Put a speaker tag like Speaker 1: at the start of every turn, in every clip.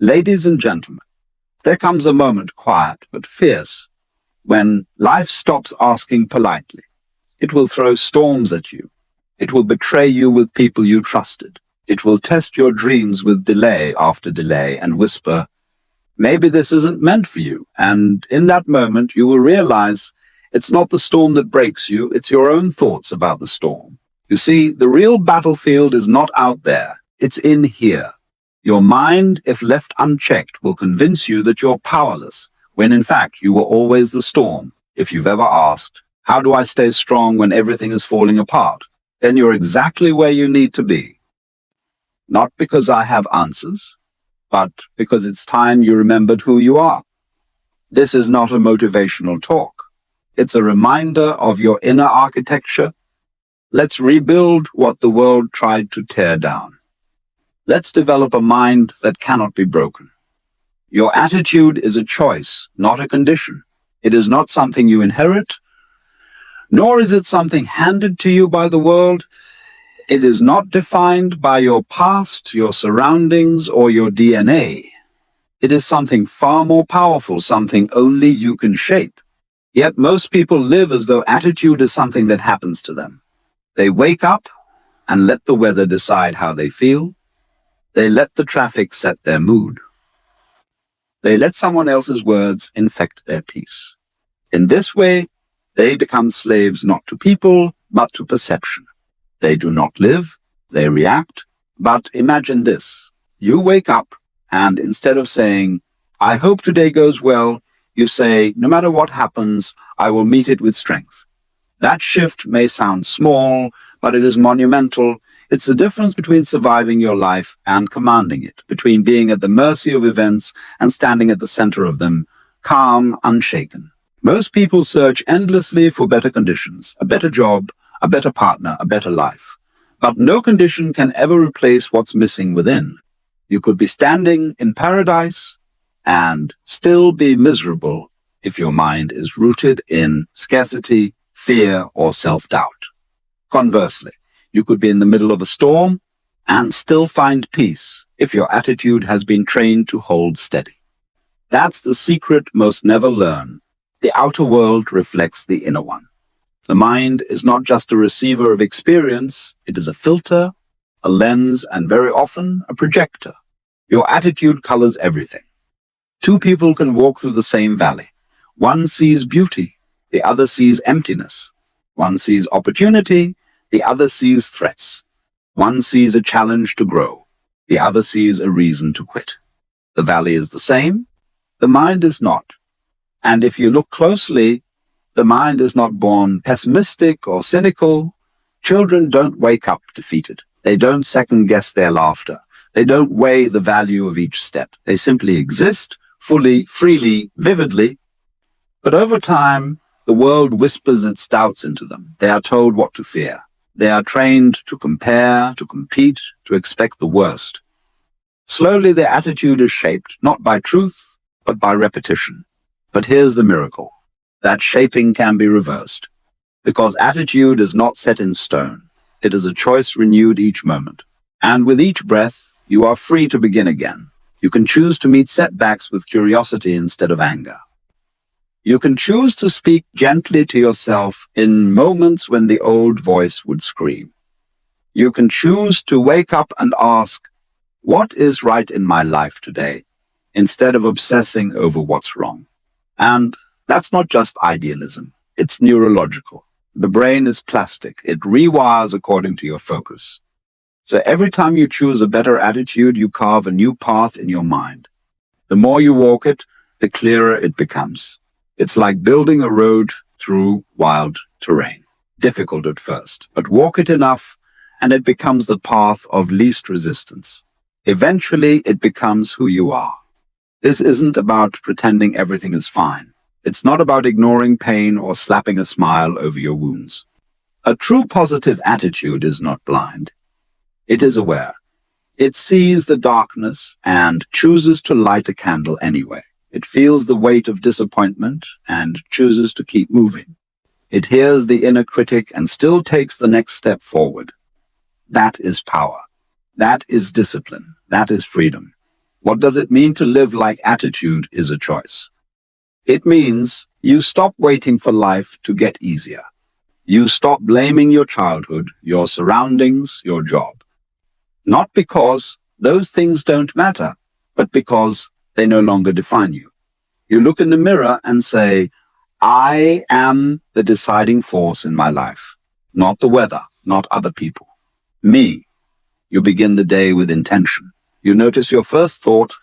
Speaker 1: Ladies and gentlemen, there comes a moment, quiet but fierce, when life stops asking politely. It will throw storms at you. It will betray you with people you trusted. It will test your dreams with delay after delay and whisper, maybe this isn't meant for you. And in that moment, you will realize it's not the storm that breaks you, it's your own thoughts about the storm. You see, the real battlefield is not out there, it's in here. Your mind, if left unchecked, will convince you that you're powerless, when in fact you were always the storm. If you've ever asked, how do I stay strong when everything is falling apart? Then you're exactly where you need to be. Not because I have answers, but because it's time you remembered who you are. This is not a motivational talk. It's a reminder of your inner architecture. Let's rebuild what the world tried to tear down. Let's develop a mind that cannot be broken. Your attitude is a choice, not a condition. It is not something you inherit, nor is it something handed to you by the world. It is not defined by your past, your surroundings, or your DNA. It is something far more powerful, something only you can shape. Yet most people live as though attitude is something that happens to them. They wake up and let the weather decide how they feel. They let the traffic set their mood. They let someone else's words infect their peace. In this way, they become slaves not to people, but to perception. They do not live, they react. But imagine this. You wake up and instead of saying, I hope today goes well, you say, no matter what happens, I will meet it with strength. That shift may sound small, but it is monumental. It's the difference between surviving your life and commanding it, between being at the mercy of events and standing at the center of them, calm, unshaken. Most people search endlessly for better conditions, a better job, a better partner, a better life. But no condition can ever replace what's missing within. You could be standing in paradise and still be miserable if your mind is rooted in scarcity, fear, or self-doubt. Conversely, you could be in the middle of a storm and still find peace if your attitude has been trained to hold steady. That's the secret most never learn. The outer world reflects the inner one. The mind is not just a receiver of experience, it is a filter, a lens, and very often a projector. Your attitude colors everything. Two people can walk through the same valley. One sees beauty, the other sees emptiness. One sees opportunity, the other sees threats. One sees a challenge to grow. The other sees a reason to quit. The valley is the same. The mind is not. And if you look closely, the mind is not born pessimistic or cynical. Children don't wake up defeated. They don't second-guess their laughter. They don't weigh the value of each step. They simply exist, fully, freely, vividly. But over time, the world whispers its doubts into them. They are told what to fear. They are trained to compare, to compete, to expect the worst. Slowly, their attitude is shaped, not by truth, but by repetition. But here's the miracle. That shaping can be reversed. Because attitude is not set in stone. It is a choice renewed each moment. And with each breath, you are free to begin again. You can choose to meet setbacks with curiosity instead of anger. You can choose to speak gently to yourself in moments when the old voice would scream. You can choose to wake up and ask, what is right in my life today, instead of obsessing over what's wrong. And that's not just idealism, it's neurological. The brain is plastic, it rewires according to your focus. So every time you choose a better attitude, you carve a new path in your mind. The more you walk it, the clearer it becomes. It's like building a road through wild terrain. Difficult at first, but walk it enough and it becomes the path of least resistance. Eventually, it becomes who you are. This isn't about pretending everything is fine. It's not about ignoring pain or slapping a smile over your wounds. A true positive attitude is not blind. It is aware. It sees the darkness and chooses to light a candle anyway. It feels the weight of disappointment and chooses to keep moving. It hears the inner critic and still takes the next step forward. That is power. That is discipline. That is freedom. What does it mean to live like attitude is a choice? It means you stop waiting for life to get easier. You stop blaming your childhood, your surroundings, your job. Not because those things don't matter, but because they no longer define you. You look in the mirror and say, I am the deciding force in my life, not the weather, not other people. Me. You begin the day with intention. You notice your first thought,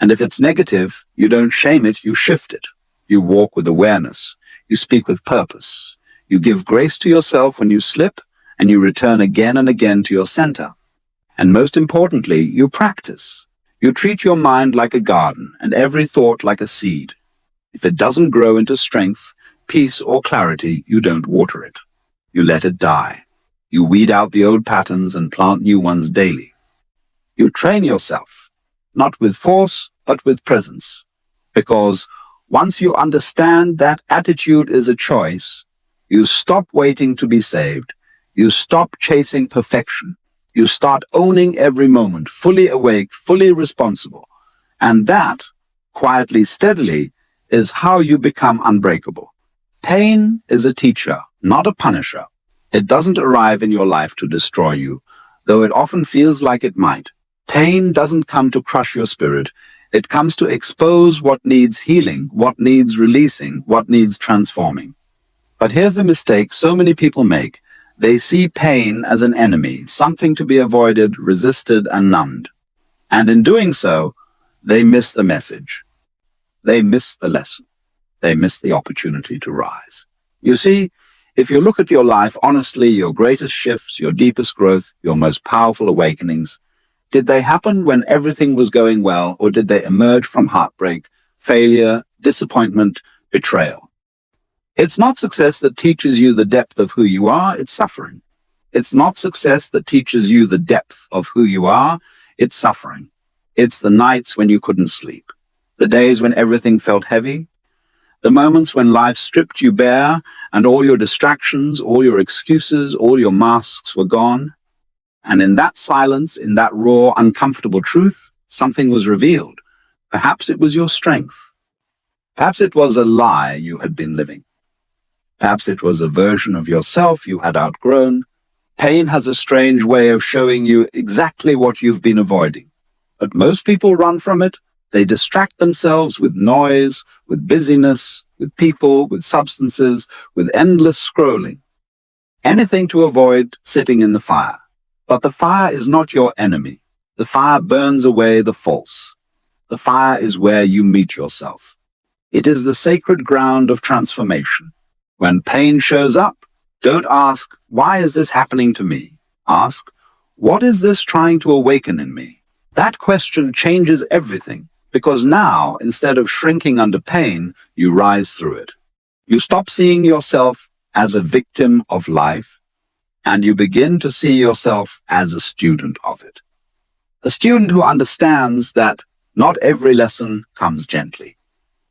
Speaker 1: and if it's negative, you don't shame it, you shift it. You walk with awareness. You speak with purpose. You give grace to yourself when you slip, and you return again and again to your center. And most importantly, you practice. You treat your mind like a garden, and every thought like a seed. If it doesn't grow into strength, peace, or clarity, you don't water it. You let it die. You weed out the old patterns and plant new ones daily. You train yourself, not with force, but with presence. Because once you understand that attitude is a choice, you stop waiting to be saved. You stop chasing perfection. You start owning every moment, fully awake, fully responsible. And that, quietly, steadily, is how you become unbreakable. Pain is a teacher, not a punisher. It doesn't arrive in your life to destroy you, though it often feels like it might. Pain doesn't come to crush your spirit. It comes to expose what needs healing, what needs releasing, what needs transforming. But here's the mistake so many people make. They see pain as an enemy, something to be avoided, resisted, and numbed. And in doing so, they miss the message. They miss the lesson. They miss the opportunity to rise. You see, if you look at your life honestly, your greatest shifts, your deepest growth, your most powerful awakenings, did they happen when everything was going well, or did they emerge from heartbreak, failure, disappointment, betrayal? It's not success that teaches you the depth of who you are, it's suffering. It's not success that teaches you the depth of who you are, it's suffering. It's the nights when you couldn't sleep, the days when everything felt heavy, the moments when life stripped you bare and all your distractions, all your excuses, all your masks were gone. And in that silence, in that raw, uncomfortable truth, something was revealed. Perhaps it was your strength. Perhaps it was a lie you had been living. Perhaps it was a version of yourself you had outgrown. Pain has a strange way of showing you exactly what you've been avoiding. But most people run from it. They distract themselves with noise, with busyness, with people, with substances, with endless scrolling. Anything to avoid sitting in the fire. But the fire is not your enemy. The fire burns away the false. The fire is where you meet yourself. It is the sacred ground of transformation. When pain shows up, don't ask, why is this happening to me? Ask, what is this trying to awaken in me? That question changes everything. Because now, instead of shrinking under pain, you rise through it. You stop seeing yourself as a victim of life, and you begin to see yourself as a student of it. A student who understands that not every lesson comes gently.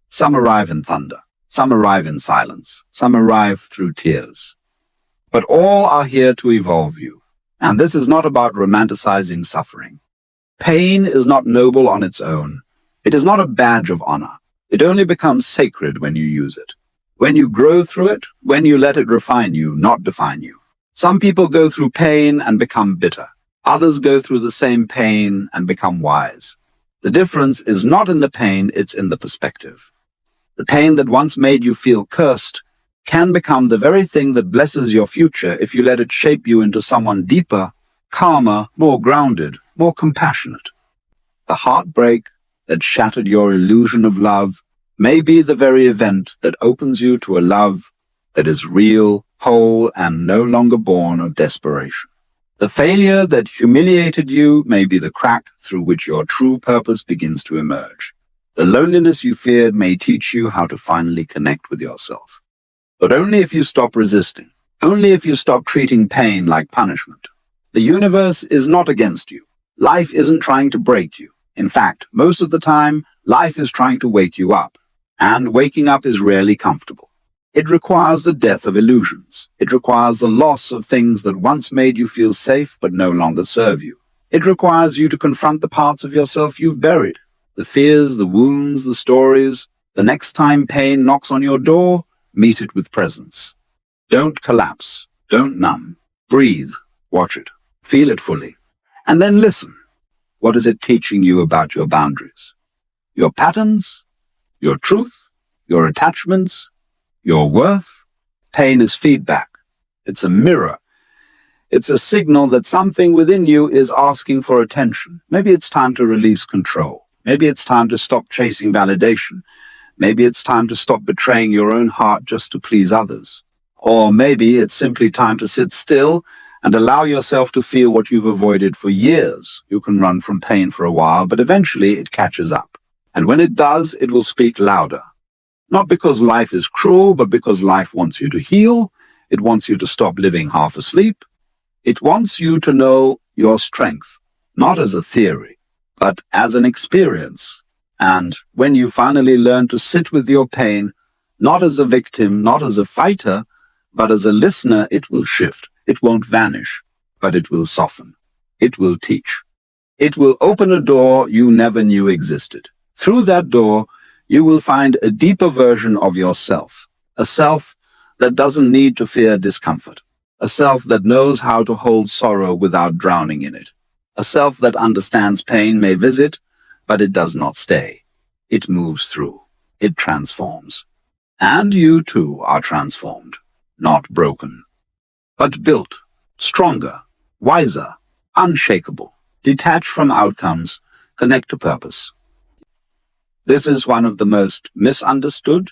Speaker 1: Some arrive in thunder, some arrive in silence, some arrive through tears. But all are here to evolve you. And this is not about romanticizing suffering. Pain is not noble on its own. It is not a badge of honor. It only becomes sacred when you use it. When you grow through it, when you let it refine you, not define you. Some people go through pain and become bitter. Others go through the same pain and become wise. The difference is not in the pain, it's in the perspective. The pain that once made you feel cursed can become the very thing that blesses your future if you let it shape you into someone deeper, calmer, more grounded, more compassionate. The heartbreak that shattered your illusion of love may be the very event that opens you to a love that is real, whole, and no longer born of desperation. The failure that humiliated you may be the crack through which your true purpose begins to emerge. The loneliness you feared may teach you how to finally connect with yourself. But only if you stop resisting, only if you stop treating pain like punishment. The universe is not against you. Life isn't trying to break you. In fact, most of the time, life is trying to wake you up. And waking up is rarely comfortable. It requires the death of illusions. It requires the loss of things that once made you feel safe but no longer serve you. It requires you to confront the parts of yourself you've buried. The fears, the wounds, the stories. The next time pain knocks on your door, meet it with presence. Don't collapse. Don't numb. Breathe. Watch it. Feel it fully. And then listen. What is it teaching you about your boundaries? Your patterns? Your truth? Your attachments? Your worth? Pain is feedback. It's a mirror. It's a signal that something within you is asking for attention. Maybe it's time to release control. Maybe it's time to stop chasing validation. Maybe it's time to stop betraying your own heart just to please others. Or maybe it's simply time to sit still and allow yourself to feel what you've avoided for years. You can run from pain for a while, but eventually it catches up. And when it does, it will speak louder. Not because life is cruel, but because life wants you to heal. It wants you to stop living half asleep. It wants you to know your strength, not as a theory, but as an experience. And when you finally learn to sit with your pain, not as a victim, not as a fighter, but as a listener, it will shift. It won't vanish, but it will soften. It will teach. It will open a door you never knew existed. Through that door, you will find a deeper version of yourself, a self that doesn't need to fear discomfort, a self that knows how to hold sorrow without drowning in it, a self that understands pain may visit, but it does not stay. It moves through. It transforms. And you too are transformed, not broken, but built, stronger, wiser, unshakable, detached from outcomes, connect to purpose. This is one of the most misunderstood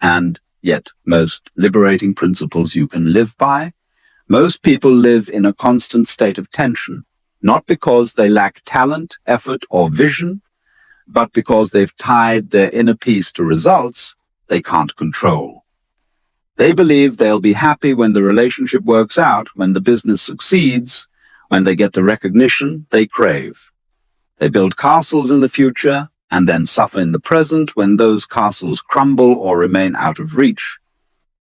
Speaker 1: and yet most liberating principles you can live by. Most people live in a constant state of tension, not because they lack talent, effort, or vision, but because they've tied their inner peace to results they can't control. They believe they'll be happy when the relationship works out, when the business succeeds, when they get the recognition they crave. They build castles in the future and then suffer in the present when those castles crumble or remain out of reach.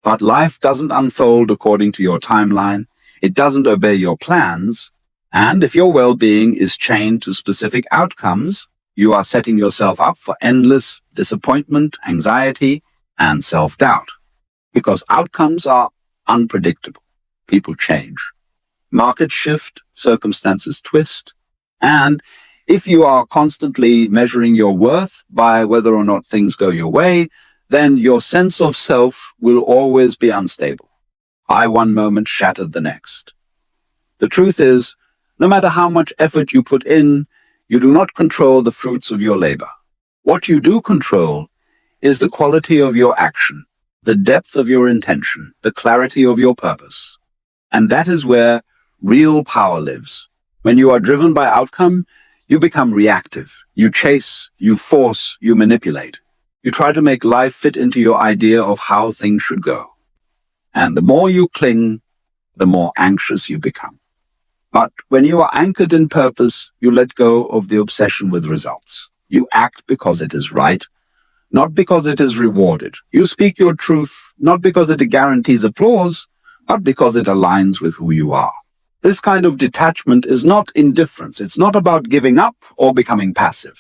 Speaker 1: But life doesn't unfold according to your timeline. It doesn't obey your plans. And if your well-being is chained to specific outcomes, you are setting yourself up for endless disappointment, anxiety, and self-doubt. Because outcomes are unpredictable. People change. Markets shift, circumstances twist. And if you are constantly measuring your worth by whether or not things go your way, then your sense of self will always be unstable. High one moment, shattered the next. The truth is, no matter how much effort you put in, you do not control the fruits of your labor. What you do control is the quality of your action, the depth of your intention, the clarity of your purpose. And that is where real power lives. When you are driven by outcome, you become reactive. You chase, you force, you manipulate. You try to make life fit into your idea of how things should go. And the more you cling, the more anxious you become. But when you are anchored in purpose, you let go of the obsession with results. You act because it is right, not because it is rewarded. You speak your truth, not because it guarantees applause, but because it aligns with who you are. This kind of detachment is not indifference. It's not about giving up or becoming passive.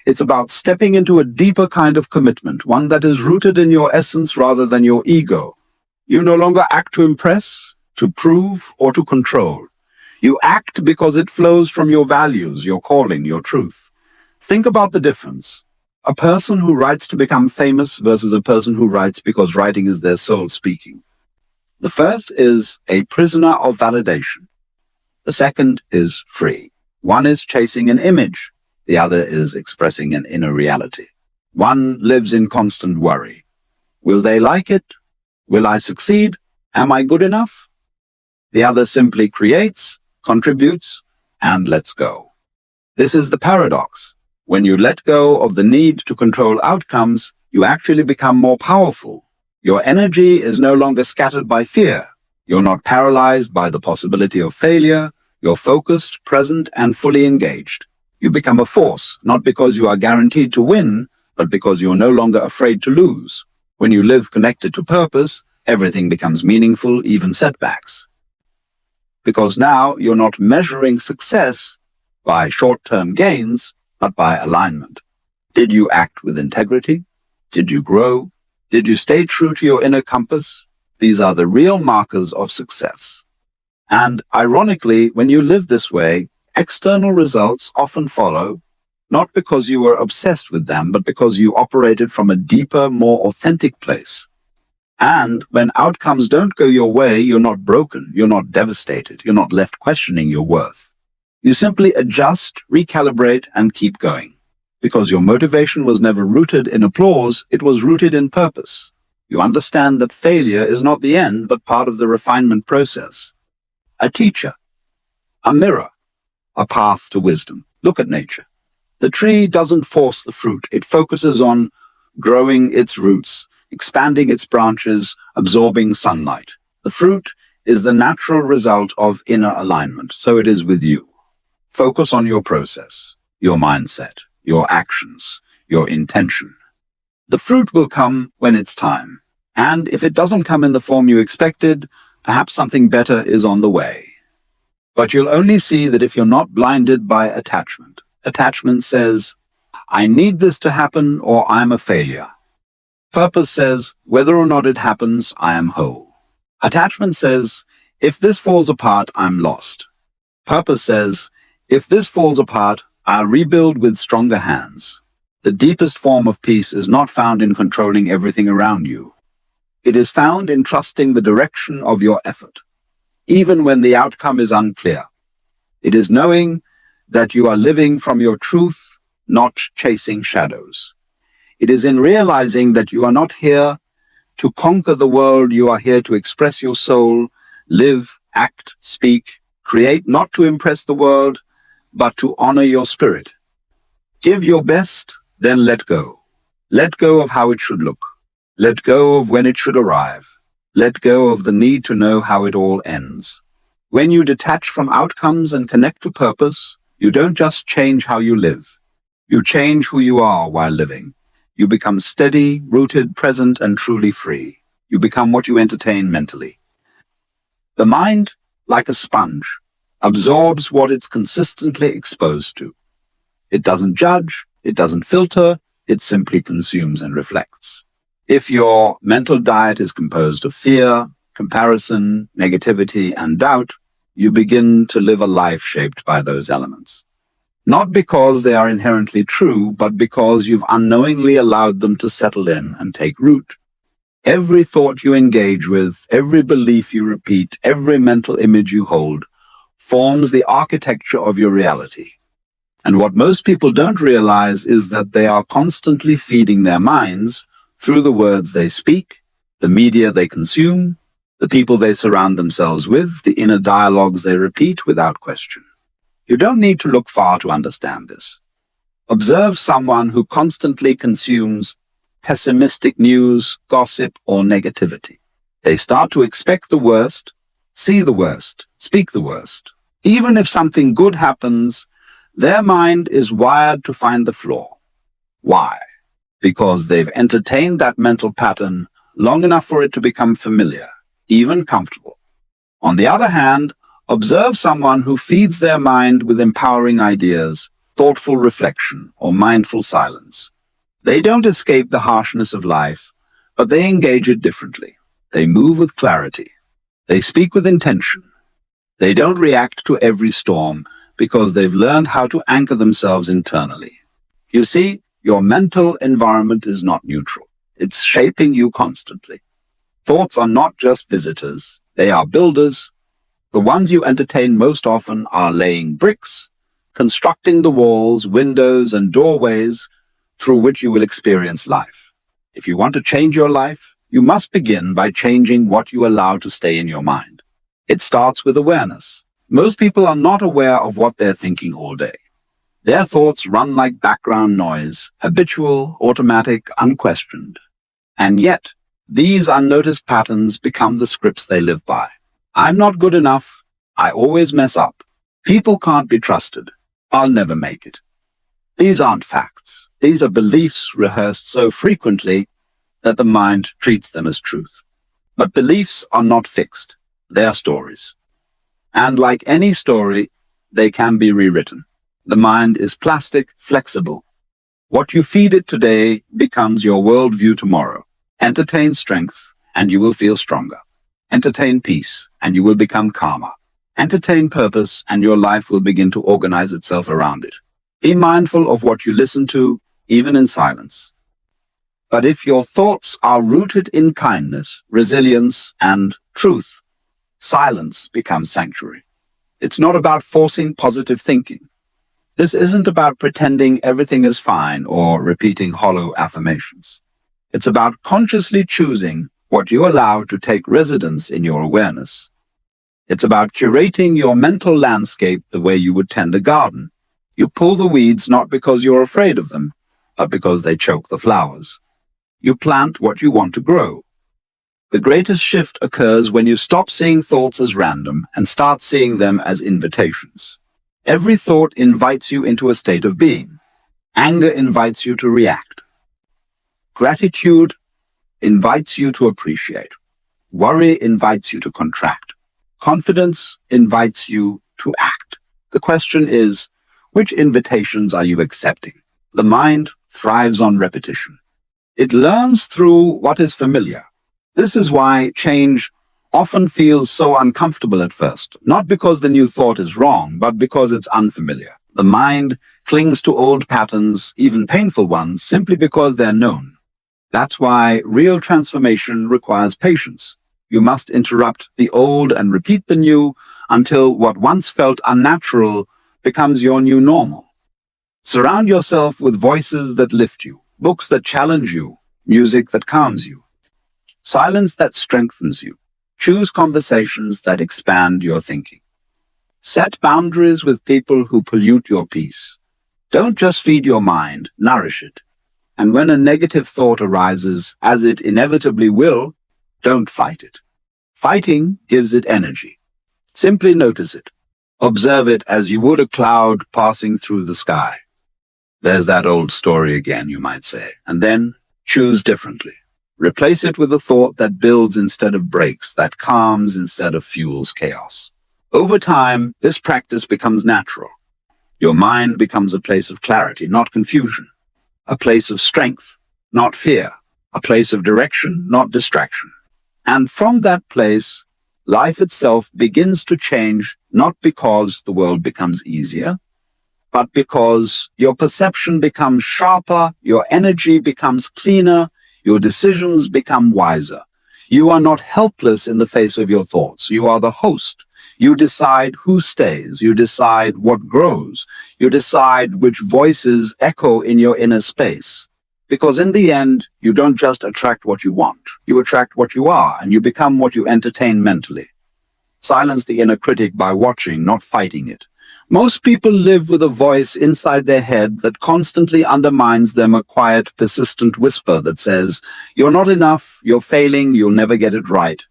Speaker 1: It's about stepping into a deeper kind of commitment, one that is rooted in your essence rather than your ego. You no longer act to impress, to prove, or to control. You act because it flows from your values, your calling, your truth. Think about the difference. A person who writes to become famous versus a person who writes because writing is their soul speaking. The first is a prisoner of validation. The second is free. One is chasing an image. The other is expressing an inner reality. One lives in constant worry. Will they like it? Will I succeed? Am I good enough? The other simply creates, contributes, and lets go. This is the paradox. When you let go of the need to control outcomes, you actually become more powerful. Your energy is no longer scattered by fear. You're not paralyzed by the possibility of failure. You're focused, present, and fully engaged. You become a force, not because you are guaranteed to win, but because you're no longer afraid to lose. When you live connected to purpose, everything becomes meaningful, even setbacks. Because now you're not measuring success by short-term gains, but by alignment. Did you act with integrity? Did you grow? Did you stay true to your inner compass? These are the real markers of success. And ironically, when you live this way, external results often follow, not because you were obsessed with them, but because you operated from a deeper, more authentic place. And when outcomes don't go your way, you're not broken, you're not devastated, you're not left questioning your worth. You simply adjust, recalibrate, and keep going. Because your motivation was never rooted in applause, it was rooted in purpose. You understand that failure is not the end, but part of the refinement process. A teacher, a mirror, a path to wisdom. Look at nature. The tree doesn't force the fruit. It focuses on growing its roots, expanding its branches, absorbing sunlight. The fruit is the natural result of inner alignment. So it is with you. Focus on your process, your mindset, your actions, your intention. The fruit will come when it's time. And if it doesn't come in the form you expected, perhaps something better is on the way. But you'll only see that if you're not blinded by attachment. Attachment says, I need this to happen or I'm a failure. Purpose says, whether or not it happens, I am whole. Attachment says, if this falls apart, I'm lost. Purpose says, if this falls apart, I'll rebuild with stronger hands. The deepest form of peace is not found in controlling everything around you. It is found in trusting the direction of your effort, even when the outcome is unclear. It is knowing that you are living from your truth, not chasing shadows. It is in realizing that you are not here to conquer the world. You are here to express your soul, live, act, speak, create, not to impress the world, but to honor your spirit. Give your best, then let go. Let go of how it should look. Let go of when it should arrive. Let go of the need to know how it all ends. When you detach from outcomes and connect to purpose, you don't just change how you live. You change who you are while living. You become steady, rooted, present, and truly free. You become what you entertain mentally. The mind, like a sponge, absorbs what it's consistently exposed to. It doesn't judge, it doesn't filter, it simply consumes and reflects. If your mental diet is composed of fear, comparison, negativity, and doubt, you begin to live a life shaped by those elements. Not because they are inherently true, but because you've unknowingly allowed them to settle in and take root. Every thought you engage with, every belief you repeat, every mental image you hold, forms the architecture of your reality. And what most people don't realize is that they are constantly feeding their minds through the words they speak, the media they consume, the people they surround themselves with, the inner dialogues they repeat without question. You don't need to look far to understand this. Observe someone who constantly consumes pessimistic news, gossip, or negativity. They start to expect the worst, see the worst, speak the worst. Even if something good happens, their mind is wired to find the flaw. Why? Because they've entertained that mental pattern long enough for it to become familiar, even comfortable. On the other hand, observe someone who feeds their mind with empowering ideas, thoughtful reflection, or mindful silence. They don't escape the harshness of life, but they engage it differently. They move with clarity. They speak with intention. They don't react to every storm because they've learned how to anchor themselves internally. You see, your mental environment is not neutral. It's shaping you constantly. Thoughts are not just visitors. They are builders. The ones you entertain most often are laying bricks, constructing the walls, windows, and doorways through which you will experience life. If you want to change your life, you must begin by changing what you allow to stay in your mind. It starts with awareness. Most people are not aware of what they're thinking all day. Their thoughts run like background noise, habitual, automatic, unquestioned. And yet, these unnoticed patterns become the scripts they live by. I'm not good enough. I always mess up. People can't be trusted. I'll never make it. These aren't facts. These are beliefs rehearsed so frequently that the mind treats them as truth. But beliefs are not fixed. They are stories. And like any story, they can be rewritten. The mind is plastic, flexible. What you feed it today becomes your worldview tomorrow. Entertain strength, and you will feel stronger. Entertain peace, and you will become calmer. Entertain purpose, and your life will begin to organize itself around it. Be mindful of what you listen to, even in silence. But if your thoughts are rooted in kindness, resilience, and truth, silence becomes sanctuary. It's not about forcing positive thinking. This isn't about pretending everything is fine or repeating hollow affirmations. It's about consciously choosing what you allow to take residence in your awareness. It's about curating your mental landscape the way you would tend a garden. You pull the weeds not because you're afraid of them, but because they choke the flowers. You plant what you want to grow. The greatest shift occurs when you stop seeing thoughts as random and start seeing them as invitations. Every thought invites you into a state of being. Anger invites you to react. Gratitude invites you to appreciate. Worry invites you to contract. Confidence invites you to act. The question is, which invitations are you accepting? The mind thrives on repetition. It learns through what is familiar. This is why change often feels so uncomfortable at first, not because the new thought is wrong, but because it's unfamiliar. The mind clings to old patterns, even painful ones, simply because they're known. That's why real transformation requires patience. You must interrupt the old and repeat the new until what once felt unnatural becomes your new normal. Surround yourself with voices that lift you, books that challenge you, music that calms you, silence that strengthens you. Choose conversations that expand your thinking. Set boundaries with people who pollute your peace. Don't just feed your mind, nourish it. And when a negative thought arises, as it inevitably will, don't fight it. Fighting gives it energy. Simply notice it. Observe it as you would a cloud passing through the sky. There's that old story again, you might say. And then choose differently. Replace it with a thought that builds instead of breaks, that calms instead of fuels chaos. Over time, this practice becomes natural. Your mind becomes a place of clarity, not confusion. A place of strength, not fear. A place of direction, not distraction. And from that place, life itself begins to change, not because the world becomes easier, but because your perception becomes sharper, your energy becomes cleaner, your decisions become wiser. You are not helpless in the face of your thoughts. You are the host. You decide who stays. You decide what grows. You decide which voices echo in your inner space. Because in the end, you don't just attract what you want. You attract what you are, and you become what you entertain mentally. Silence the inner critic by watching, not fighting it. Most people live with a voice inside their head that constantly undermines them, a quiet, persistent whisper that says, "You're not enough, you're failing, you'll never get it right."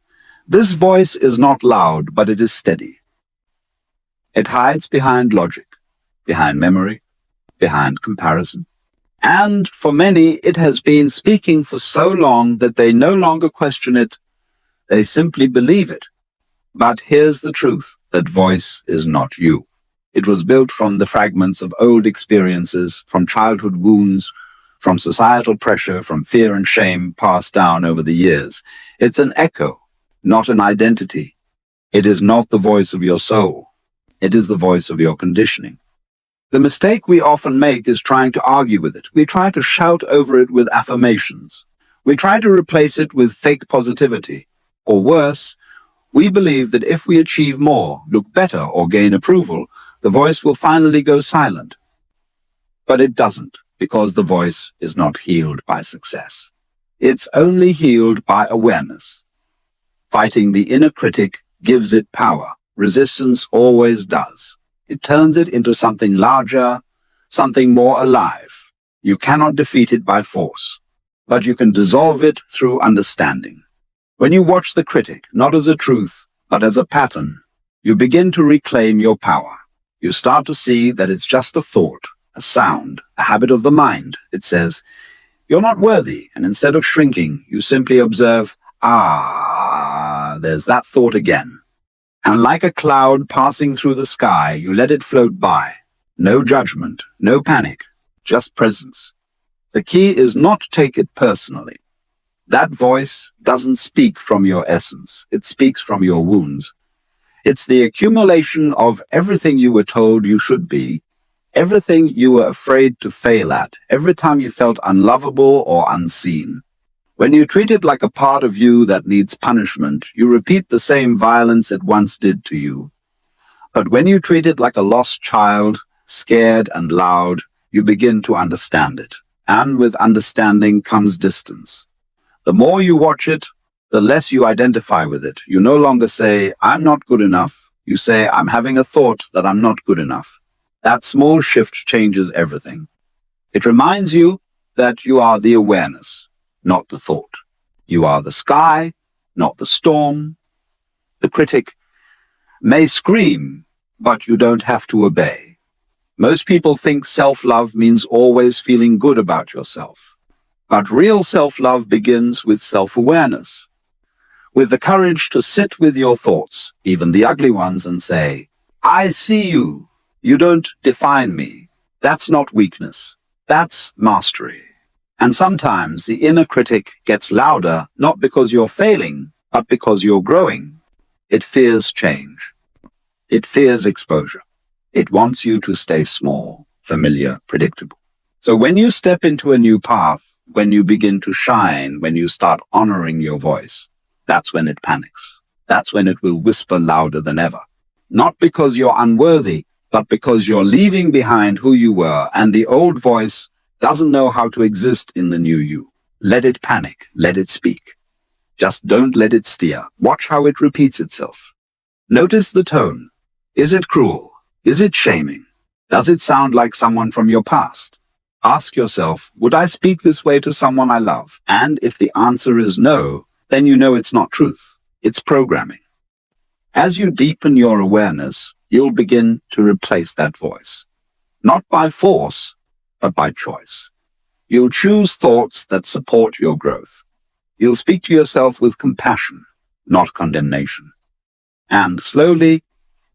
Speaker 1: This voice is not loud, but it is steady. It hides behind logic, behind memory, behind comparison. And for many, it has been speaking for so long that they no longer question it, they simply believe it. But here's the truth, that voice is not you. It was built from the fragments of old experiences, from childhood wounds, from societal pressure, from fear and shame passed down over the years. It's an echo, not an identity. It is not the voice of your soul. It is the voice of your conditioning. The mistake we often make is trying to argue with it. We try to shout over it with affirmations. We try to replace it with fake positivity. Or worse, we believe that if we achieve more, look better, or gain approval, the voice will finally go silent. But it doesn't, because the voice is not healed by success. It's only healed by awareness. Fighting the inner critic gives it power. Resistance always does. It turns it into something larger, something more alive. You cannot defeat it by force, but you can dissolve it through understanding. When you watch the critic, not as a truth, but as a pattern, you begin to reclaim your power. You start to see that it's just a thought, a sound, a habit of the mind. It says, "You're not worthy," and instead of shrinking, you simply observe, there's that thought again. And like a cloud passing through the sky, you let it float by. No judgment, no panic, just presence. The key is not to take it personally. That voice doesn't speak from your essence. It speaks from your wounds. It's the accumulation of everything you were told you should be, everything you were afraid to fail at, every time you felt unlovable or unseen. When you treat it like a part of you that needs punishment, you repeat the same violence it once did to you. But when you treat it like a lost child, scared and loud, you begin to understand it. And with understanding comes distance. The more you watch it, the less you identify with it. You no longer say, I'm not good enough. You say, I'm having a thought that I'm not good enough. That small shift changes everything. It reminds you that you are the awareness, not the thought. You are the sky, not the storm. The critic may scream, but you don't have to obey. Most people think self-love means always feeling good about yourself. But real self-love begins with self-awareness, with the courage to sit with your thoughts, even the ugly ones, and say, I see you. You don't define me. That's not weakness. That's mastery. And sometimes the inner critic gets louder, not because you're failing, but because you're growing. It fears change. It fears exposure. It wants you to stay small, familiar, predictable. So when you step into a new path, when you begin to shine, when you start honoring your voice, that's when it panics. That's when it will whisper louder than ever. Not because you're unworthy, but because you're leaving behind who you were, and the old voice doesn't know how to exist in the new you. Let it panic. Let it speak. Just don't let it steer. Watch how it repeats itself. Notice the tone. Is it cruel? Is it shaming? Does it sound like someone from your past? Ask yourself, would I speak this way to someone I love? And if the answer is no, then you know it's not truth. It's programming. As you deepen your awareness, you'll begin to replace that voice. Not by force, but by choice. You'll choose thoughts that support your growth. You'll speak to yourself with compassion, not condemnation. And slowly,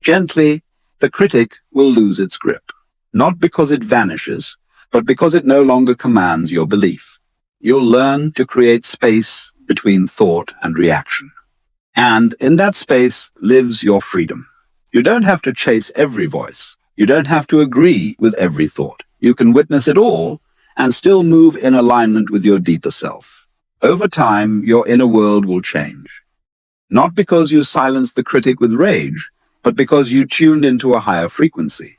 Speaker 1: gently, the critic will lose its grip. Not because it vanishes, but because it no longer commands your belief. You'll learn to create space between thought and reaction. And in that space lives your freedom. You don't have to chase every voice. You don't have to agree with every thought. You can witness it all and still move in alignment with your deeper self. Over time, your inner world will change. Not because you silenced the critic with rage, but because you tuned into a higher frequency.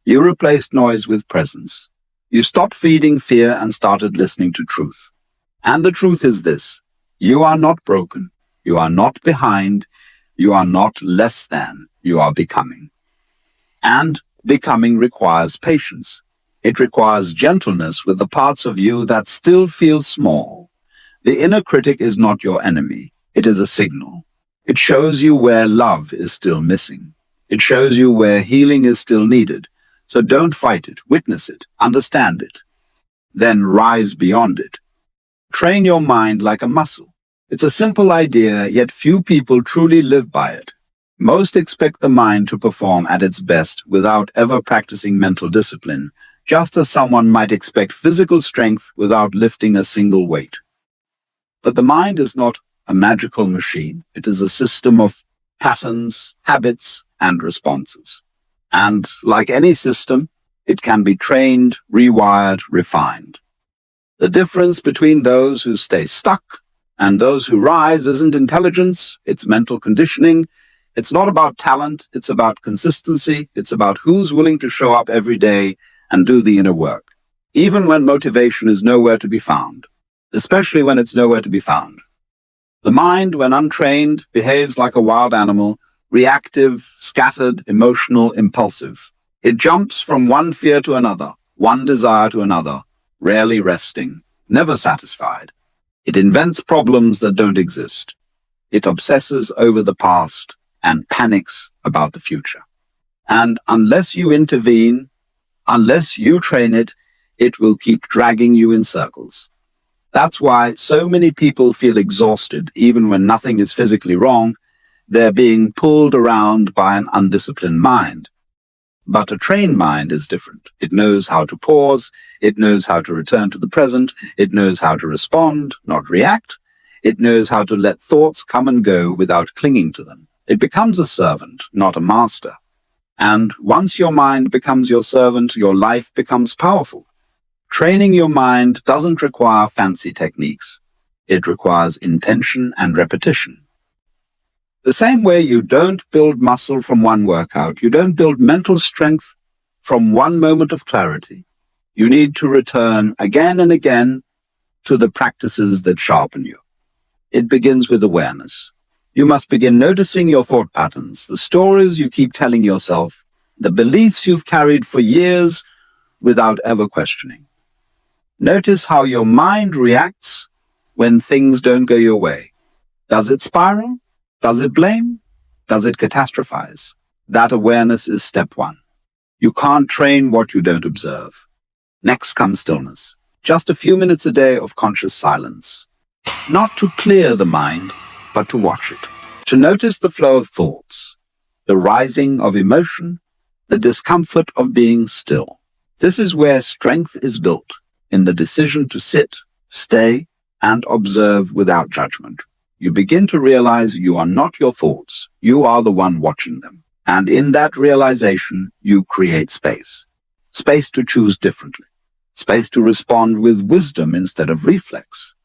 Speaker 1: You replaced noise with presence. You stopped feeding fear and started listening to truth. And the truth is this: you are not broken. You are not behind. You are not less than. You are becoming. And becoming requires patience. It requires gentleness with the parts of you that still feel small. The inner critic is not your enemy. It is a signal. It shows you where love is still missing. It shows you where healing is still needed. So don't fight it. Witness it. Understand it. Then rise beyond it. Train your mind like a muscle. It's a simple idea, yet few people truly live by it. Most expect the mind to perform at its best without ever practicing mental discipline, just as someone might expect physical strength without lifting a single weight. But the mind is not a magical machine. It is a system of patterns, habits, and responses. And like any system, it can be trained, rewired, refined. The difference between those who stay stuck and those who rise isn't intelligence, it's mental conditioning. It's not about talent, it's about consistency. It's about who's willing to show up every day and do the inner work, even when motivation is nowhere to be found, especially when it's nowhere to be found. The mind, when untrained, behaves like a wild animal, reactive, scattered, emotional, impulsive. It jumps from one fear to another, one desire to another, rarely resting, never satisfied. It invents problems that don't exist. It obsesses over the past and panics about the future. And unless you intervene, unless you train it, it will keep dragging you in circles. That's why so many people feel exhausted, even when nothing is physically wrong. They're being pulled around by an undisciplined mind. But a trained mind is different. It knows how to pause. It knows how to return to the present. It knows how to respond, not react. It knows how to let thoughts come and go without clinging to them. It becomes a servant, not a master. And once your mind becomes your servant, your life becomes powerful. Training your mind doesn't require fancy techniques. It requires intention and repetition. The same way you don't build muscle from one workout, you don't build mental strength from one moment of clarity. You need to return again and again to the practices that sharpen you. It begins with awareness. You must begin noticing your thought patterns, the stories you keep telling yourself, the beliefs you've carried for years without ever questioning. Notice how your mind reacts when things don't go your way. Does it spiral? Does it blame? Does it catastrophize? That awareness is step one. You can't train what you don't observe. Next comes stillness. Just a few minutes a day of conscious silence. Not to clear the mind, but to watch it. To notice the flow of thoughts, the rising of emotion, the discomfort of being still. This is where strength is built, in the decision to sit, stay, and observe without judgment. You begin to realize you are not your thoughts. You are the one watching them. And in that realization, you create space. Space to choose differently. Space to respond with wisdom instead of reflex.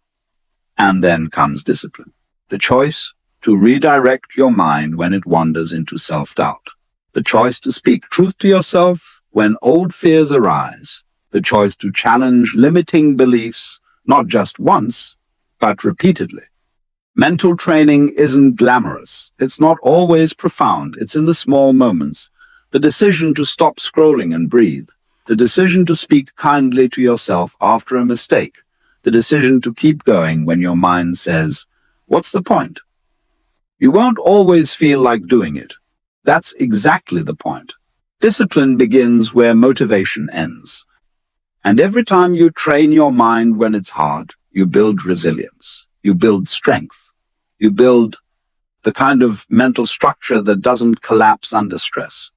Speaker 1: And then comes discipline. The choice to redirect your mind when it wanders into self-doubt. The choice to speak truth to yourself when old fears arise. The choice to challenge limiting beliefs, not just once, but repeatedly. Mental training isn't glamorous. It's not always profound. It's in the small moments. The decision to stop scrolling and breathe. The decision to speak kindly to yourself after a mistake. The decision to keep going when your mind says, "What's the point?" You won't always feel like doing it. That's exactly the point. Discipline begins where motivation ends. And every time you train your mind when it's hard, you build resilience. You build strength. You build the kind of mental structure that doesn't collapse under stress.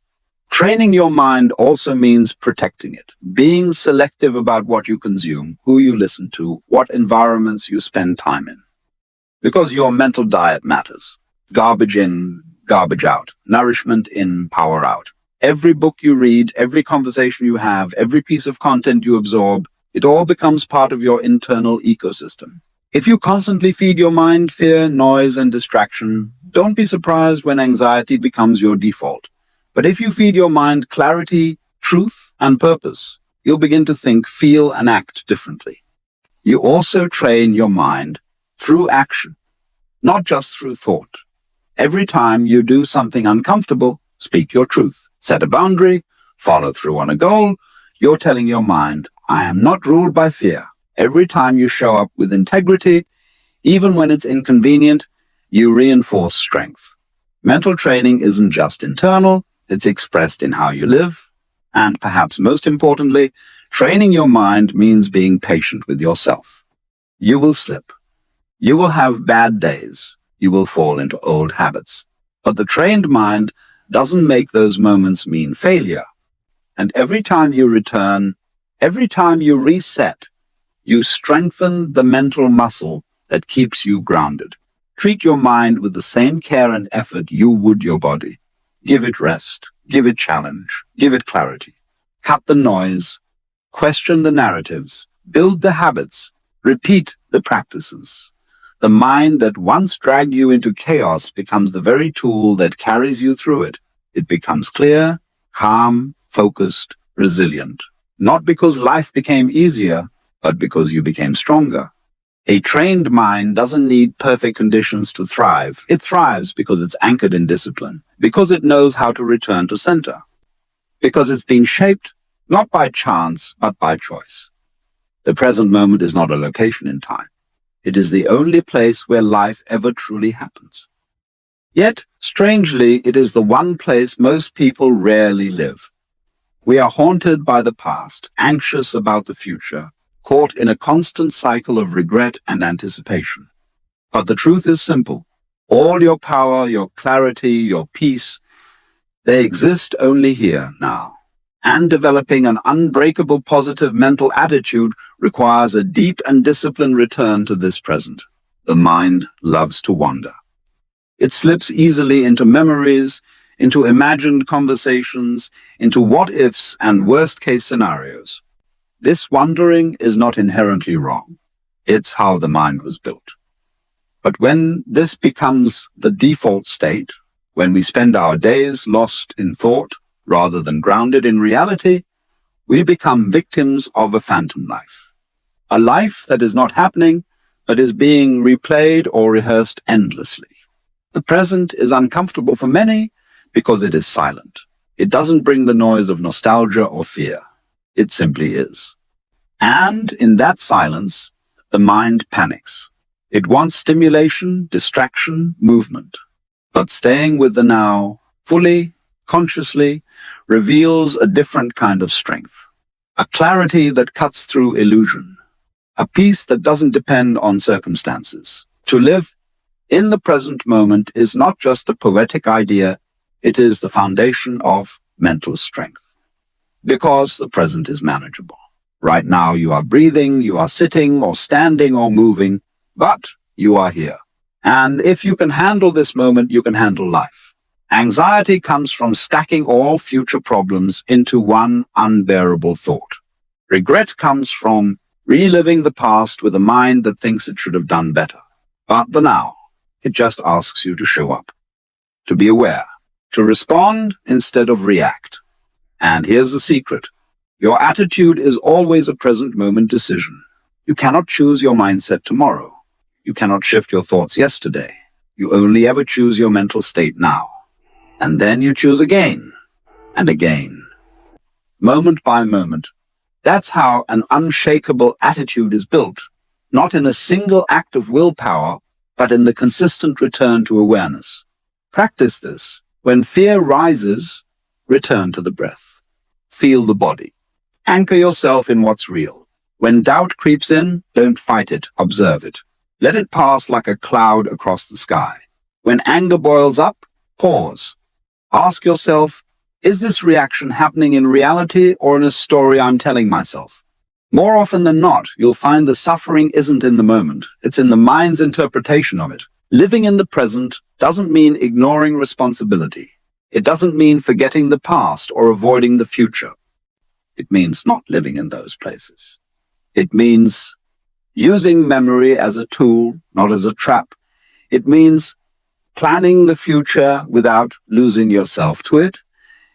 Speaker 1: Training your mind also means protecting it, being selective about what you consume, who you listen to, what environments you spend time in. Because your mental diet matters. Garbage in, garbage out. Nourishment in, power out. Every book you read, every conversation you have, every piece of content you absorb, it all becomes part of your internal ecosystem. If you constantly feed your mind fear, noise, and distraction, don't be surprised when anxiety becomes your default. But if you feed your mind clarity, truth, and purpose, you'll begin to think, feel, and act differently. You also train your mind through action, not just through thought. Every time you do something uncomfortable, speak your truth, set a boundary, follow through on a goal, you're telling your mind, I am not ruled by fear. Every time you show up with integrity, even when it's inconvenient, you reinforce strength. Mental training isn't just internal, it's expressed in how you live. And perhaps most importantly, training your mind means being patient with yourself. You will slip. You will have bad days. You will fall into old habits. But the trained mind doesn't make those moments mean failure. And every time you return, every time you reset, you strengthen the mental muscle that keeps you grounded. Treat your mind with the same care and effort you would your body. Give it rest. Give it challenge. Give it clarity. Cut the noise. Question the narratives. Build the habits. Repeat the practices. The mind that once dragged you into chaos becomes the very tool that carries you through it. It becomes clear, calm, focused, resilient. Not because life became easier, but because you became stronger. A trained mind doesn't need perfect conditions to thrive. It thrives because it's anchored in discipline, because it knows how to return to center, because it's been shaped not by chance, but by choice. The present moment is not a location in time. It is the only place where life ever truly happens. Yet, strangely, it is the one place most people rarely live. We are haunted by the past, anxious about the future, caught in a constant cycle of regret and anticipation. But the truth is simple. All your power, your clarity, your peace, they exist only here now. And developing an unbreakable positive mental attitude requires a deep and disciplined return to this present. The mind loves to wander. It slips easily into memories, into imagined conversations, into what-ifs and worst-case scenarios. This wandering is not inherently wrong. It's how the mind was built. But when this becomes the default state, when we spend our days lost in thought rather than grounded in reality, we become victims of a phantom life. A life that is not happening, but is being replayed or rehearsed endlessly. The present is uncomfortable for many because it is silent. It doesn't bring the noise of nostalgia or fear. It simply is. And in that silence, the mind panics. It wants stimulation, distraction, movement. But staying with the now, fully, consciously, reveals a different kind of strength. A clarity that cuts through illusion. A peace that doesn't depend on circumstances. To live in the present moment is not just a poetic idea, it is the foundation of mental strength. Because the present is manageable. Right now you are breathing, you are sitting or standing or moving, but you are here. And if you can handle this moment, you can handle life. Anxiety comes from stacking all future problems into one unbearable thought. Regret comes from reliving the past with a mind that thinks it should have done better. But the now, it just asks you to show up, to be aware, to respond instead of react. And here's the secret. Your attitude is always a present moment decision. You cannot choose your mindset tomorrow. You cannot shift your thoughts yesterday. You only ever choose your mental state now. And then you choose again and again, moment by moment. That's how an unshakable attitude is built, not in a single act of willpower, but in the consistent return to awareness. Practice this. When fear rises, return to the breath. Feel the body. Anchor yourself in what's real. When doubt creeps in, don't fight it, observe it. Let it pass like a cloud across the sky. When anger boils up, pause. Ask yourself, is this reaction happening in reality or in a story I'm telling myself? More often than not, you'll find the suffering isn't in the moment. It's in the mind's interpretation of it. Living in the present doesn't mean ignoring responsibility. It doesn't mean forgetting the past or avoiding the future. It means not living in those places. It means using memory as a tool, not as a trap. It means planning the future without losing yourself to it.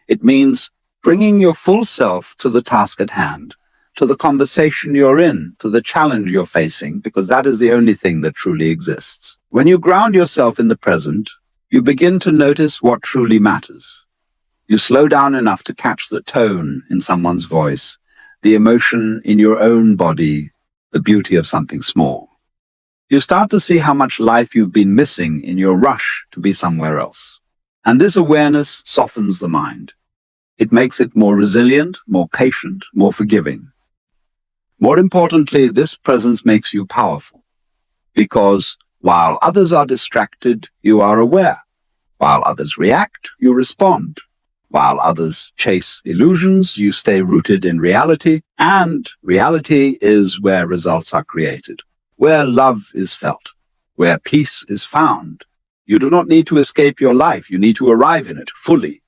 Speaker 1: It means bringing your full self to the task at hand, to the conversation you're in, to the challenge you're facing, because that is the only thing that truly exists. When you ground yourself in the present, you begin to notice what truly matters. You slow down enough to catch the tone in someone's voice, the emotion in your own body, the beauty of something small. You start to see how much life you've been missing in your rush to be somewhere else. And this awareness softens the mind. It makes it more resilient, more patient, more forgiving. More importantly, this presence makes you powerful. Because while others are distracted, you are aware. While others react, you respond. While others chase illusions, you stay rooted in reality. And reality is where results are created, where love is felt, where peace is found. You do not need to escape your life. You need to arrive in it fully,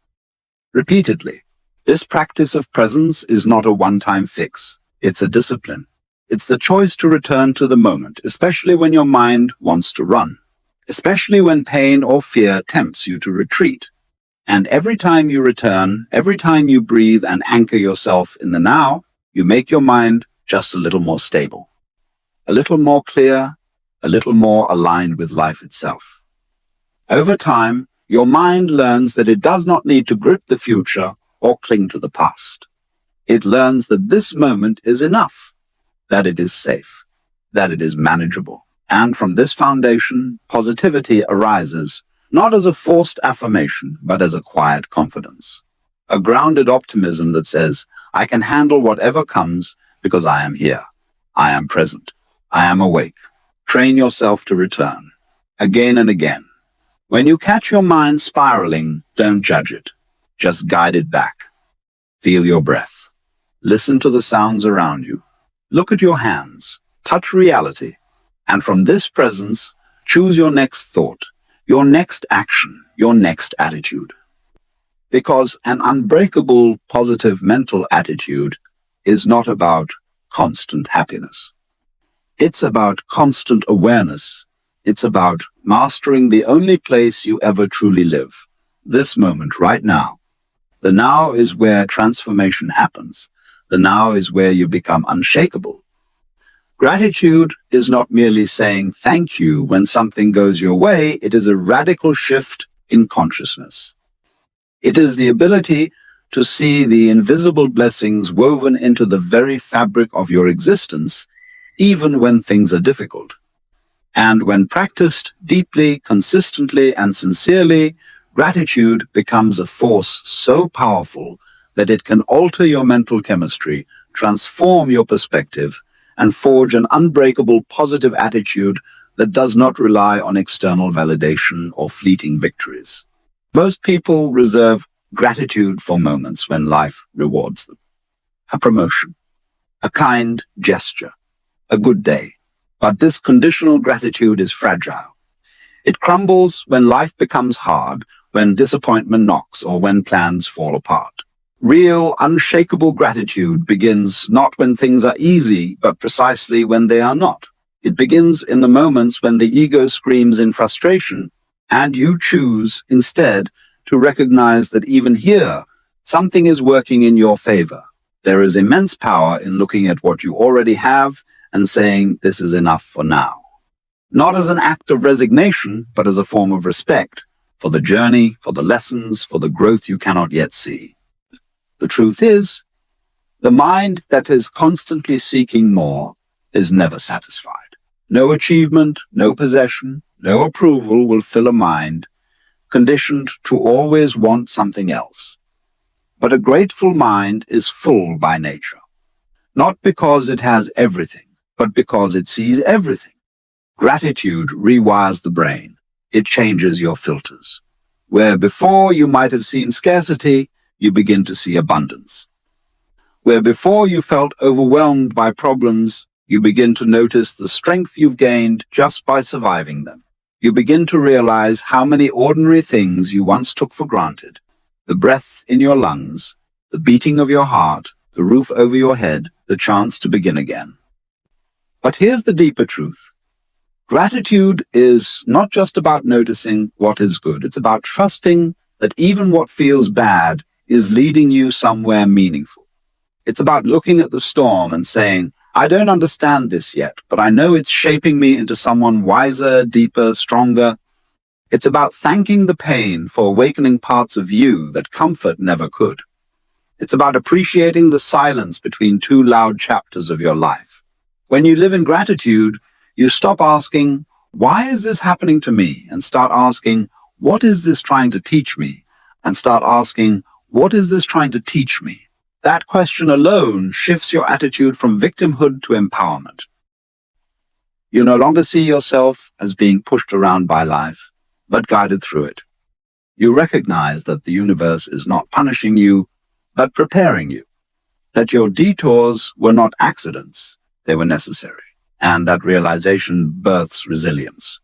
Speaker 1: repeatedly. This practice of presence is not a one-time fix. It's a discipline. It's the choice to return to the moment, especially when your mind wants to run, especially when pain or fear tempts you to retreat. And every time you return, every time you breathe and anchor yourself in the now, you make your mind just a little more stable, a little more clear, a little more aligned with life itself. Over time, your mind learns that it does not need to grip the future or cling to the past. It learns that this moment is enough, that it is safe, that it is manageable. And from this foundation, positivity arises, not as a forced affirmation, but as a quiet confidence. A grounded optimism that says, I can handle whatever comes because I am here. I am present. I am awake. Train yourself to return, again and again. When you catch your mind spiraling, don't judge it. Just guide it back. Feel your breath. Listen to the sounds around you. Look at your hands. Touch reality. And from this presence, choose your next thought, your next action, your next attitude. Because an unbreakable positive mental attitude is not about constant happiness. It's about constant awareness. It's about mastering the only place you ever truly live, this moment right now. The now is where transformation happens. The now is where you become unshakable. Gratitude is not merely saying thank you when something goes your way. It is a radical shift in consciousness. It is the ability to see the invisible blessings woven into the very fabric of your existence, even when things are difficult. And when practiced deeply, consistently, and sincerely, gratitude becomes a force so powerful that it can alter your mental chemistry, transform your perspective, and forge an unbreakable positive attitude that does not rely on external validation or fleeting victories. Most people reserve gratitude for moments when life rewards them. A promotion, a kind gesture, a good day. But this conditional gratitude is fragile. It crumbles when life becomes hard, when disappointment knocks, or when plans fall apart. Real, unshakable gratitude begins not when things are easy, but precisely when they are not. It begins in the moments when the ego screams in frustration, and you choose instead to recognize that even here, something is working in your favor. There is immense power in looking at what you already have and saying, this is enough for now. Not as an act of resignation, but as a form of respect for the journey, for the lessons, for the growth you cannot yet see. The truth is, the mind that is constantly seeking more is never satisfied. No achievement, no possession, no approval will fill a mind conditioned to always want something else. But a grateful mind is full by nature, not because it has everything, but because it sees everything. Gratitude rewires the brain. It changes your filters. Where before you might have seen scarcity, you begin to see abundance. Where before you felt overwhelmed by problems, you begin to notice the strength you've gained just by surviving them. You begin to realize how many ordinary things you once took for granted. The breath in your lungs, the beating of your heart, the roof over your head, the chance to begin again. But here's the deeper truth. Gratitude is not just about noticing what is good. It's about trusting that even what feels bad is leading you somewhere meaningful. It's about looking at the storm and saying, I don't understand this yet, but I know it's shaping me into someone wiser, deeper, stronger. It's about thanking the pain for awakening parts of you that comfort never could. It's about appreciating the silence between two loud chapters of your life. When you live in gratitude, you stop asking, why is this happening to me? And start asking, what is this trying to teach me? And start asking, what is this trying to teach me? That question alone shifts your attitude from victimhood to empowerment. You no longer see yourself as being pushed around by life, but guided through it. You recognize that the universe is not punishing you, but preparing you. That your detours were not accidents, they were necessary. And that realization births resilience.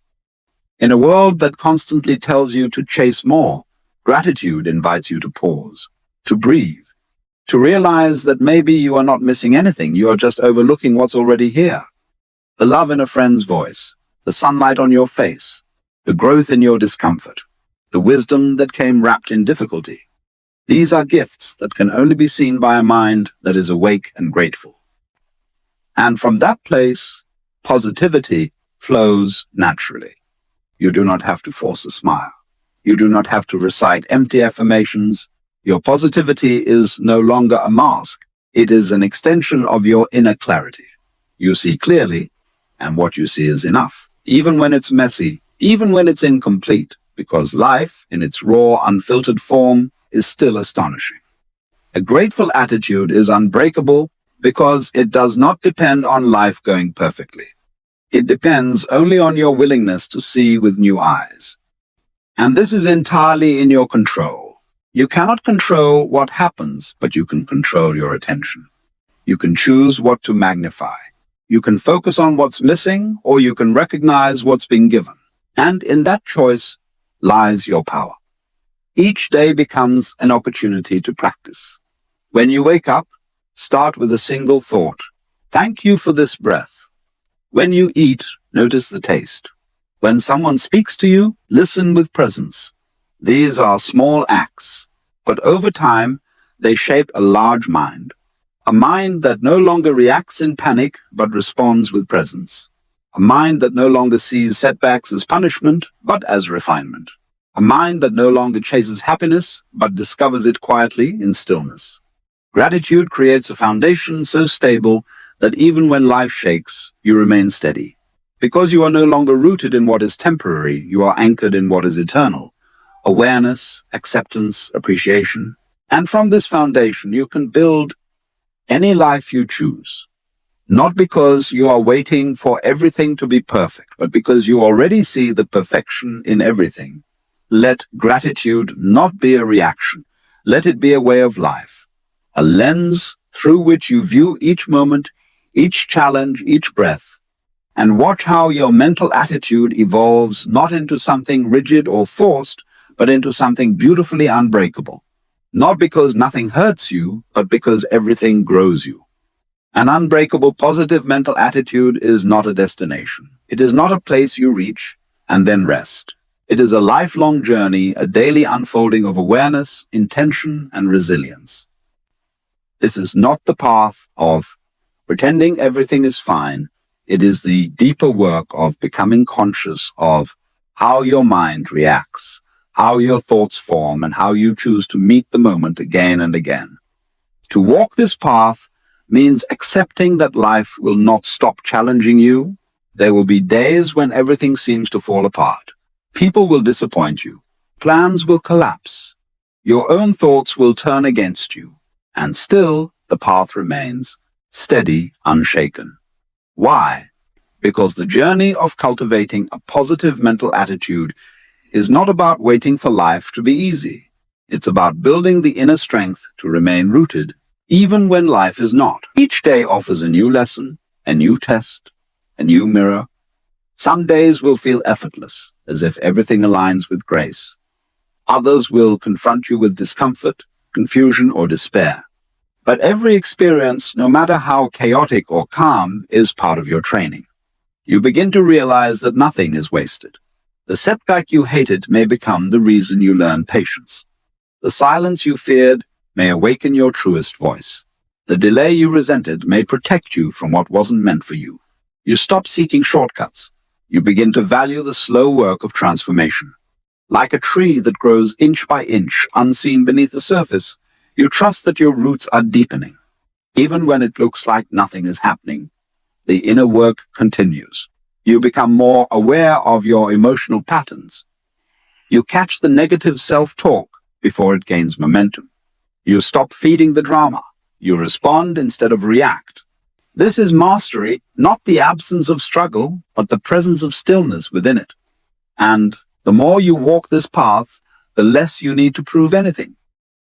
Speaker 1: In a world that constantly tells you to chase more, gratitude invites you to pause, to breathe, to realize that maybe you are not missing anything, you are just overlooking what's already here. The love in a friend's voice, the sunlight on your face, the growth in your discomfort, the wisdom that came wrapped in difficulty. These are gifts that can only be seen by a mind that is awake and grateful. And from that place, positivity flows naturally. You do not have to force a smile. You do not have to recite empty affirmations. Your positivity is no longer a mask. It is an extension of your inner clarity. You see clearly, and what you see is enough, even when it's messy, even when it's incomplete, because life, in its raw, unfiltered form, is still astonishing. A grateful attitude is unbreakable because it does not depend on life going perfectly. It depends only on your willingness to see with new eyes. And this is entirely in your control. You cannot control what happens, but you can control your attention. You can choose what to magnify. You can focus on what's missing, or you can recognize what's been given. And in that choice lies your power. Each day becomes an opportunity to practice. When you wake up, start with a single thought. Thank you for this breath. When you eat, notice the taste. When someone speaks to you, listen with presence. These are small acts, but over time, they shape a large mind. A mind that no longer reacts in panic, but responds with presence. A mind that no longer sees setbacks as punishment, but as refinement. A mind that no longer chases happiness, but discovers it quietly in stillness. Gratitude creates a foundation so stable that even when life shakes, you remain steady. Because you are no longer rooted in what is temporary, you are anchored in what is eternal. Awareness, acceptance, appreciation. And from this foundation, you can build any life you choose. Not because you are waiting for everything to be perfect, but because you already see the perfection in everything. Let gratitude not be a reaction. Let it be a way of life, a lens through which you view each moment, each challenge, each breath, and watch how your mental attitude evolves not into something rigid or forced, but into something beautifully unbreakable. Not because nothing hurts you, but because everything grows you. An unbreakable positive mental attitude is not a destination. It is not a place you reach and then rest. It is a lifelong journey, a daily unfolding of awareness, intention, and resilience. This is not the path of pretending everything is fine. It is the deeper work of becoming conscious of how your mind reacts, how your thoughts form, and how you choose to meet the moment again and again. To walk this path means accepting that life will not stop challenging you. There will be days when everything seems to fall apart. People will disappoint you. Plans will collapse. Your own thoughts will turn against you. And still, the path remains steady, unshaken. Why? Because the journey of cultivating a positive mental attitude is not about waiting for life to be easy. It's about building the inner strength to remain rooted, even when life is not. Each day offers a new lesson, a new test, a new mirror. Some days will feel effortless, as if everything aligns with grace. Others will confront you with discomfort, confusion, or despair. But every experience, no matter how chaotic or calm, is part of your training. You begin to realize that nothing is wasted. The setback you hated may become the reason you learn patience. The silence you feared may awaken your truest voice. The delay you resented may protect you from what wasn't meant for you. You stop seeking shortcuts. You begin to value the slow work of transformation. Like a tree that grows inch by inch, unseen beneath the surface, you trust that your roots are deepening. Even when it looks like nothing is happening, the inner work continues. You become more aware of your emotional patterns. You catch the negative self-talk before it gains momentum. You stop feeding the drama. You respond instead of react. This is mastery, not the absence of struggle, but the presence of stillness within it. And the more you walk this path, the less you need to prove anything.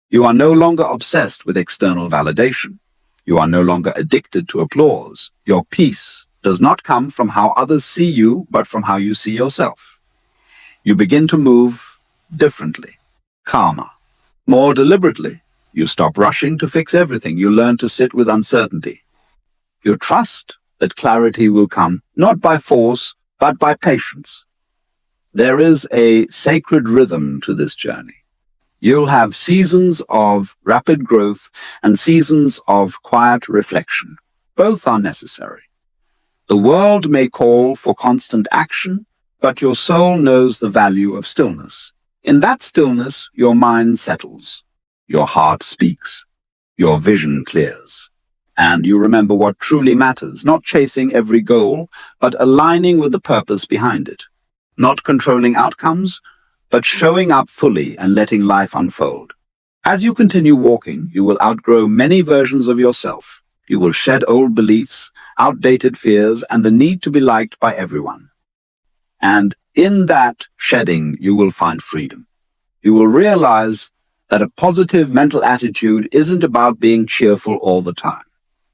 Speaker 1: You are no longer obsessed with external validation. You are no longer addicted to applause. Your peace does not come from how others see you, but from how you see yourself. You begin to move differently, calmer, more deliberately. You stop rushing to fix everything. You learn to sit with uncertainty. You trust that clarity will come, not by force, but by patience. There is a sacred rhythm to this journey. You'll have seasons of rapid growth and seasons of quiet reflection. Both are necessary. The world may call for constant action, but your soul knows the value of stillness. In that stillness, your mind settles, your heart speaks, your vision clears, and you remember what truly matters, not chasing every goal, but aligning with the purpose behind it, not controlling outcomes, but showing up fully and letting life unfold. As you continue walking, you will outgrow many versions of yourself. You will shed old beliefs, outdated fears, and the need to be liked by everyone. And in that shedding, you will find freedom. You will realize that a positive mental attitude isn't about being cheerful all the time.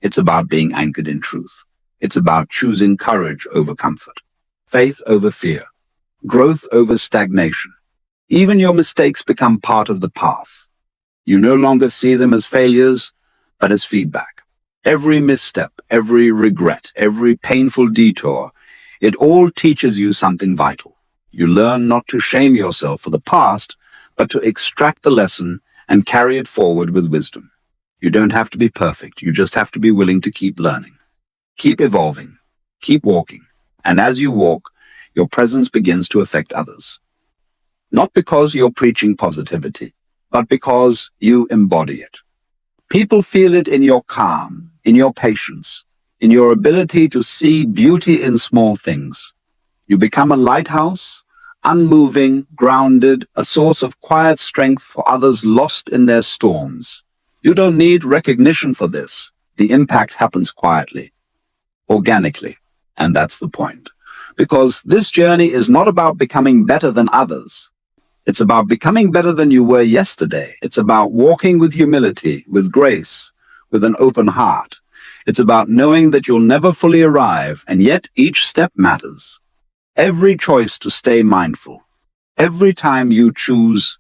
Speaker 1: It's about being anchored in truth. It's about choosing courage over comfort, faith over fear, growth over stagnation. Even your mistakes become part of the path. You no longer see them as failures, but as feedback. Every misstep, every regret, every painful detour, it all teaches you something vital. You learn not to shame yourself for the past, but to extract the lesson and carry it forward with wisdom. You don't have to be perfect. You just have to be willing to keep learning, keep evolving, keep walking. And as you walk, your presence begins to affect others. Not because you're preaching positivity, but because you embody it. People feel it in your calm, in your patience, in your ability to see beauty in small things. You become a lighthouse, unmoving, grounded, a source of quiet strength for others lost in their storms. You don't need recognition for this. The impact happens quietly, organically, and that's the point. Because this journey is not about becoming better than others. It's about becoming better than you were yesterday. It's about walking with humility, with grace, with an open heart. It's about knowing that you'll never fully arrive, and yet each step matters. Every choice to stay mindful, every time you choose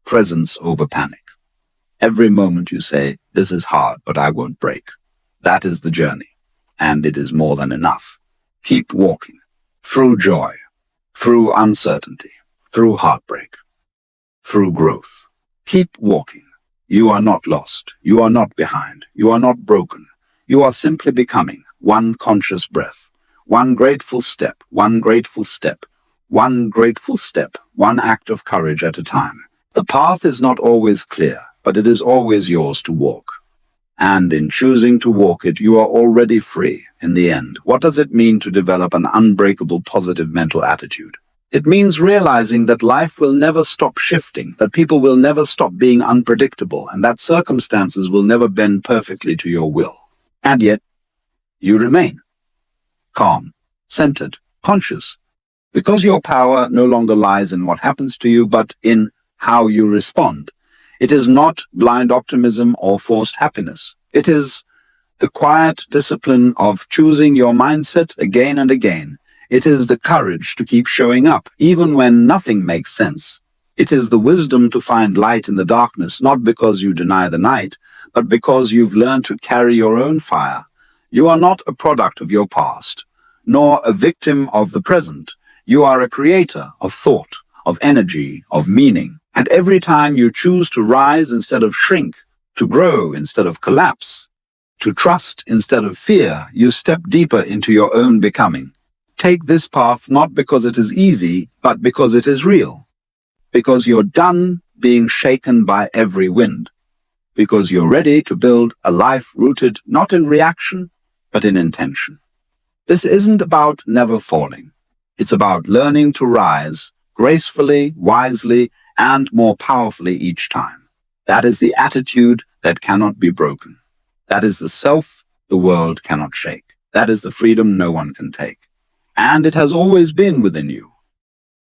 Speaker 1: presence over panic, every moment you say, this is hard, but I won't break. That is the journey, and it is more than enough. Keep walking, through joy, through uncertainty, through heartbreak, through growth. Keep walking. You are not lost. You are not behind. You are not broken. You are simply becoming one conscious breath, one grateful step, one grateful step, one grateful step, one act of courage at a time. The path is not always clear, but it is always yours to walk. And in choosing to walk it, you are already free in the end. What does it mean to develop an unbreakable positive mental attitude? It means realizing that life will never stop shifting, that people will never stop being unpredictable, and that circumstances will never bend perfectly to your will. And yet, you remain calm, centered, conscious, because your power no longer lies in what happens to you, but in how you respond. It is not blind optimism or forced happiness. It is the quiet discipline of choosing your mindset again and again. It is the courage to keep showing up, even when nothing makes sense. It is the wisdom to find light in the darkness, not because you deny the night, but because you've learned to carry your own fire. You are not a product of your past, nor a victim of the present. You are a creator of thought, of energy, of meaning. And every time you choose to rise instead of shrink, to grow instead of collapse, to trust instead of fear, you step deeper into your own becoming. Take this path not because it is easy, but because it is real. Because you're done being shaken by every wind. Because you're ready to build a life rooted not in reaction, but in intention. This isn't about never falling. It's about learning to rise gracefully, wisely, and more powerfully each time. That is the attitude that cannot be broken. That is the self the world cannot shake. That is the freedom no one can take. And it has always been within you.